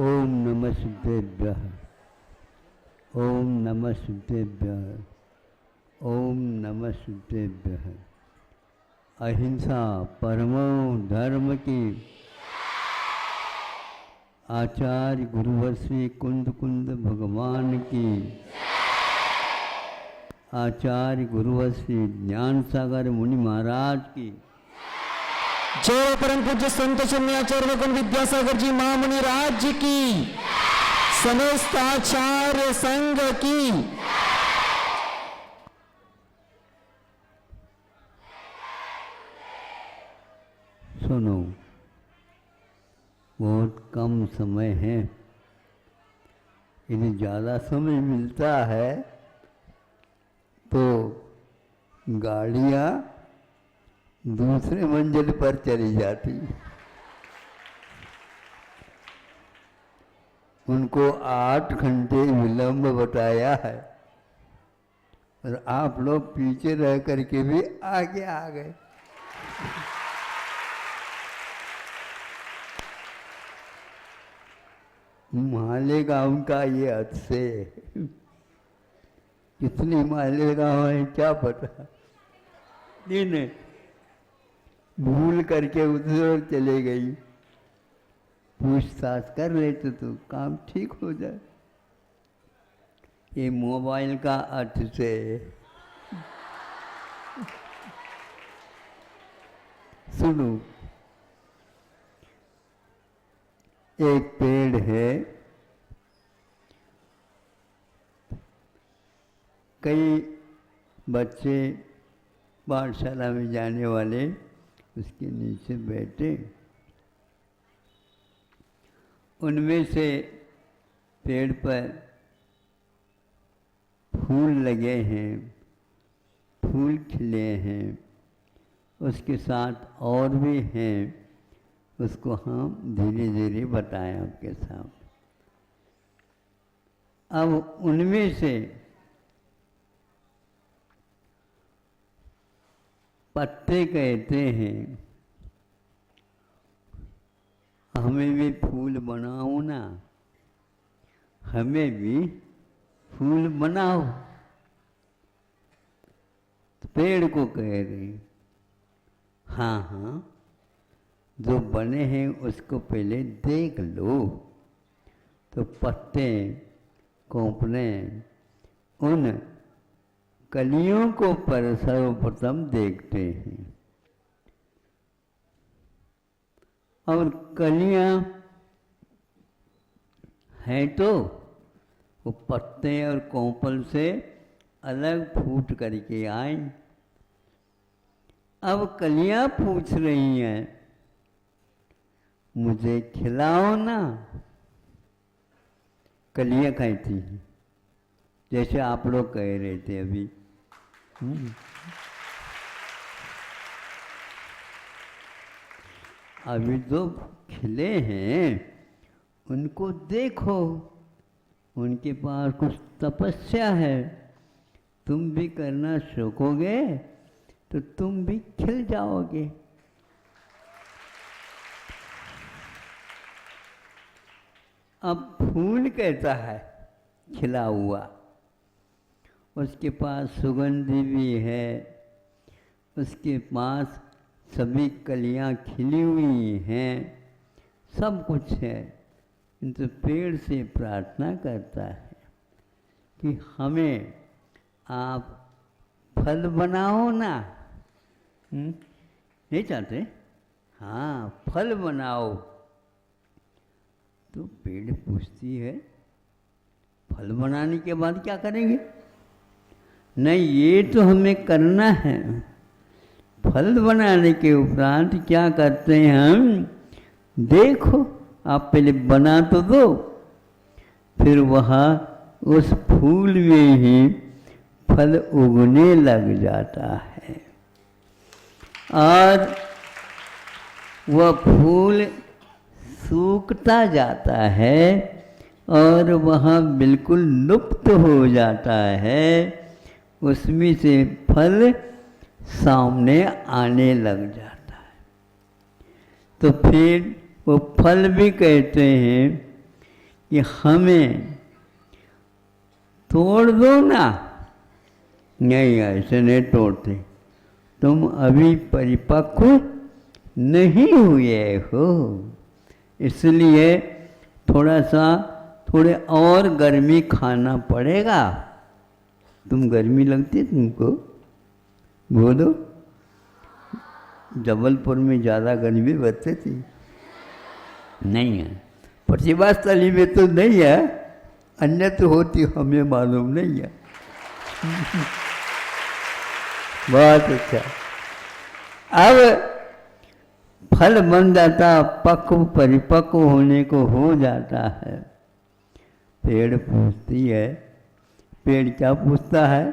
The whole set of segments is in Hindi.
ओम नमः सिद्धेभ्यः। ओम नमः सिद्धेभ्यः। ओम नमः सिद्धेभ्यः। अहिंसा परमो धर्म की। आचार्य गुरुवर श्री कुंद कुंद भगवान की। आचार्य गुरुवर श्री ज्ञान सागर मुनि महाराज की। जय परम पूज्य संत शून्याचार्य भगवान विद्यासागर जी महामुनि राज्य की। समस्त आचार्य संघ की। सुनो, बहुत कम समय है। यदि ज़्यादा समय मिलता है तो गाड़ियाँ दूसरे मंजिल पर चली जाती। उनको 8 घंटे विलंब बताया है और आप लोग पीछे रह करके भी आगे आ गए। मालेगा उनका ये हद से। कितनी मालेगा है क्या पता। दिन भूल करके उधर चले गई। पूछताछ कर लेते तो काम ठीक हो जाए। ये मोबाइल का अर्थ से सुनो, एक पेड़ है, कई बच्चे पाठशाला में जाने वाले उसके नीचे बैठे। उनमें से पेड़ पर फूल लगे हैं, फूल खिले हैं, उसके साथ और भी हैं। उसको हम धीरे धीरे बताएं आपके साथ। अब उनमें से पत्ते कहते हैं, हमें भी फूल बनाओ ना, हमें भी फूल बनाओ। तो पेड़ को कह रहे, हाँ हाँ, जो बने हैं उसको पहले देख लो। तो पत्ते कोंपने उन कलियों को पर सर्वप्रथम देखते हैं। और कलियां हैं तो वो पत्ते और कोंपल से अलग फूट करके आए। अब कलियां पूछ रही हैं, मुझे खिलाओ ना। कलियां कहती हैं, जैसे आप लोग कह रहे थे अभी। अभी जो खिले हैं उनको देखो, उनके पास कुछ तपस्या है। तुम भी करना सीखोगे तो तुम भी खिल जाओगे। अब फूल कैसा है? खिला हुआ, उसके पास सुगंधी भी है, उसके पास सभी कलियां खिली हुई हैं, सब कुछ है। तो पेड़ से प्रार्थना करता है कि हमें आप फल बनाओ ना। नहीं चाहते? हाँ, फल बनाओ। तो पेड़ पूछती है, फल बनाने के बाद क्या करेंगे? नहीं, ये तो हमें करना है। फल बनाने के उपरांत क्या करते हैं हम? देखो, आप पहले बना तो दो, फिर वहाँ उस फूल में ही फल उगने लग जाता है और वह फूल सूखता जाता है और वह बिल्कुल लुप्त हो जाता है। उसमें से फल सामने आने लग जाता है। तो फिर वो फल भी कहते हैं कि हमें तोड़ दो ना, नहीं ऐसे नहीं तोड़ते, तुम अभी परिपक्व नहीं हुए हो, इसलिए थोड़े और गर्मी खाना पड़ेगा। तुम गर्मी लगती है तुमको? बोलो। जबलपुर में ज़्यादा गर्मी बरसती थी? नहीं है। प्रतिभा स्थली में तो नहीं है, अन्य तो होती हमें मालूम नहीं है। बहुत अच्छा। अब फल बन जाता, पक्व परिपक्व होने को हो जाता है। पेड़ पूछती है, पेड़ क्या पूछता है?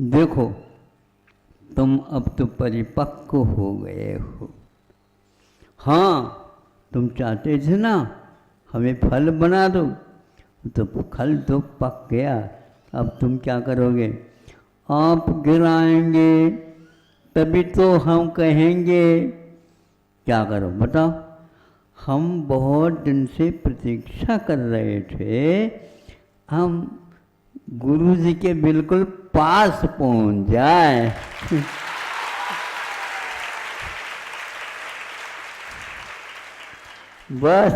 देखो तुम अब तो परिपक्व हो गए हो, हाँ तुम चाहते थे ना हमें फल बना दो, तो फल तो पक गया, अब तुम क्या करोगे? आप गिराएंगे तभी तो हम कहेंगे। क्या करो बताओ? हम बहुत दिन से प्रतीक्षा कर रहे थे, हम गुरु जी के बिल्कुल पास पहुंच जाए। बस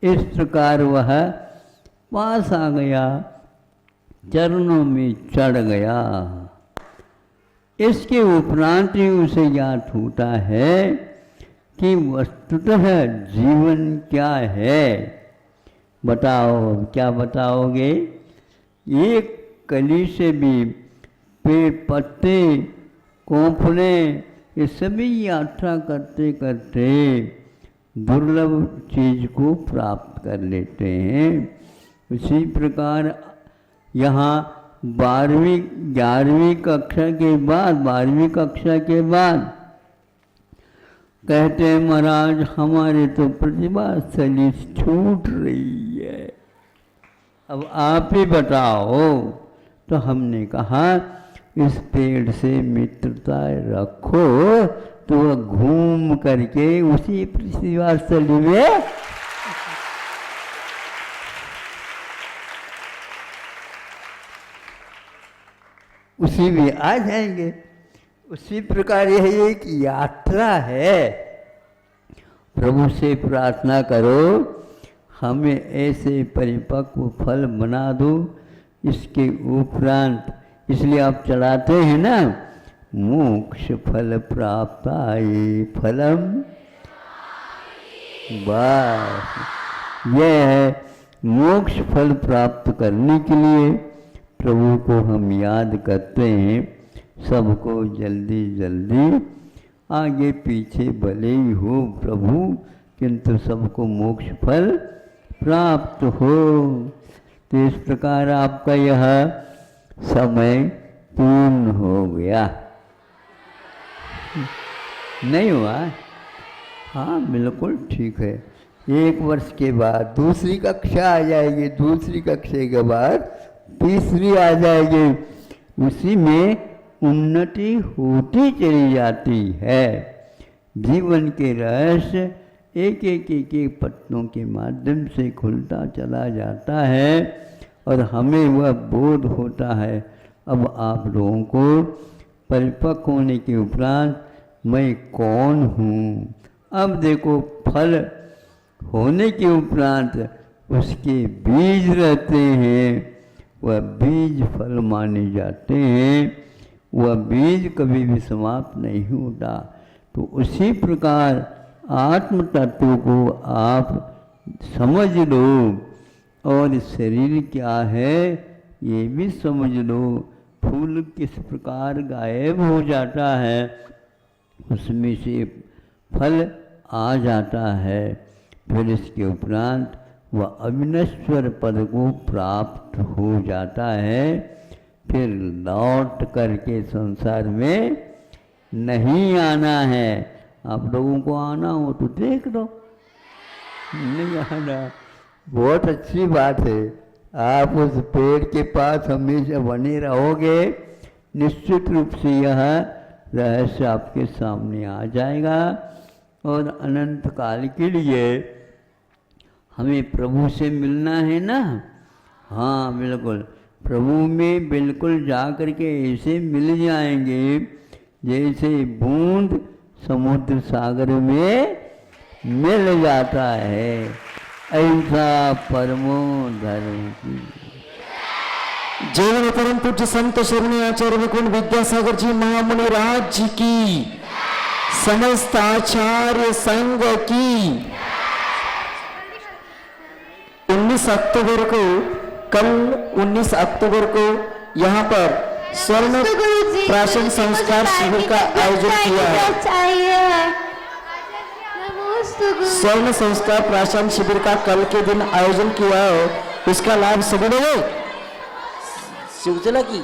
इस प्रकार वह पास आ गया, चरणों में चढ़ गया। इसके उपरांत ही उसे याद होता है कि वस्तुतः जीवन क्या है। बताओ, क्या बताओगे? एक कली से भी पेड़ पत्ते कोंफले ये सभी यात्रा करते करते दुर्लभ चीज को प्राप्त कर लेते हैं। उसी प्रकार यहाँ 11वीं कक्षा के बाद कहते हैं महाराज हमारे तो प्रतिभा स्थली छूट रही है, अब आप ही बताओ। तो हमने कहा इस पेड़ से मित्रता रखो तो वह घूम करके उसी प्रतिभा स्थली में उसी में आ जाएंगे। उसी प्रकार यह एक यात्रा है। प्रभु से प्रार्थना करो हमें ऐसे परिपक्व फल बना दो। इसके उपरांत इसलिए आप चलाते हैं ना, मोक्ष फल प्राप्त आए फलम। बस यह है मोक्ष फल प्राप्त करने के लिए प्रभु को हम याद करते हैं। सबको जल्दी जल्दी आगे पीछे भले ही हो प्रभु, किंतु सबको मोक्ष फल प्राप्त हो। तो इस प्रकार आपका यह समय पूर्ण हो गया। नहीं हुआ? हाँ बिल्कुल ठीक है। 1 वर्ष के बाद दूसरी कक्षा आ जाएगी, दूसरी कक्षा के बाद तीसरी आ जाएगी। उसी में उन्नति होती चली जाती है। जीवन के रहस्य एक एक पत्तों के माध्यम से खुलता चला जाता है और हमें वह बोध होता है। अब आप लोगों को परिपक्व होने के उपरांत मैं कौन हूँ। अब देखो फल होने के उपरांत उसके बीज रहते हैं, वह बीज फल माने जाते हैं। वह बीज कभी भी समाप्त नहीं होता। तो उसी प्रकार आत्म तत्व को आप समझ लो और शरीर क्या है ये भी समझ लो। फूल किस प्रकार गायब हो जाता है, उसमें से फल आ जाता है। फिर इसके उपरांत वह अविनश्वर पद को प्राप्त हो जाता है। फिर लौट करके संसार में नहीं आना है। आप लोगों को आना हो तो देख लो, नहीं आना बहुत अच्छी बात है। आप उस पेड़ के पास हमेशा बने रहोगे, निश्चित रूप से यह रहस्य आपके सामने आ जाएगा और अनंत काल के लिए हमें प्रभु से मिलना है ना। हाँ बिल्कुल, प्रभु में बिल्कुल जा कर के ऐसे मिल जाएंगे जैसे बूंद समुद्र सागर में मिल जाता है। ऐसा परमो धर्म की। जय परम पूज्य संत शरणी आचार्य मुकुंद विद्यासागर जी महामुनि राज जी की, समस्त आचार्य संघ की। 19 अक्टूबर को, कल 19 अक्टूबर को यहाँ पर स्वर्ण प्राशन संस्कार शिविर का आयोजन किया है। स्वर्ण संस्कार प्राशन शिविर का कल के दिन आयोजन किया है, उसका लाभ सभी लोग शिवचला की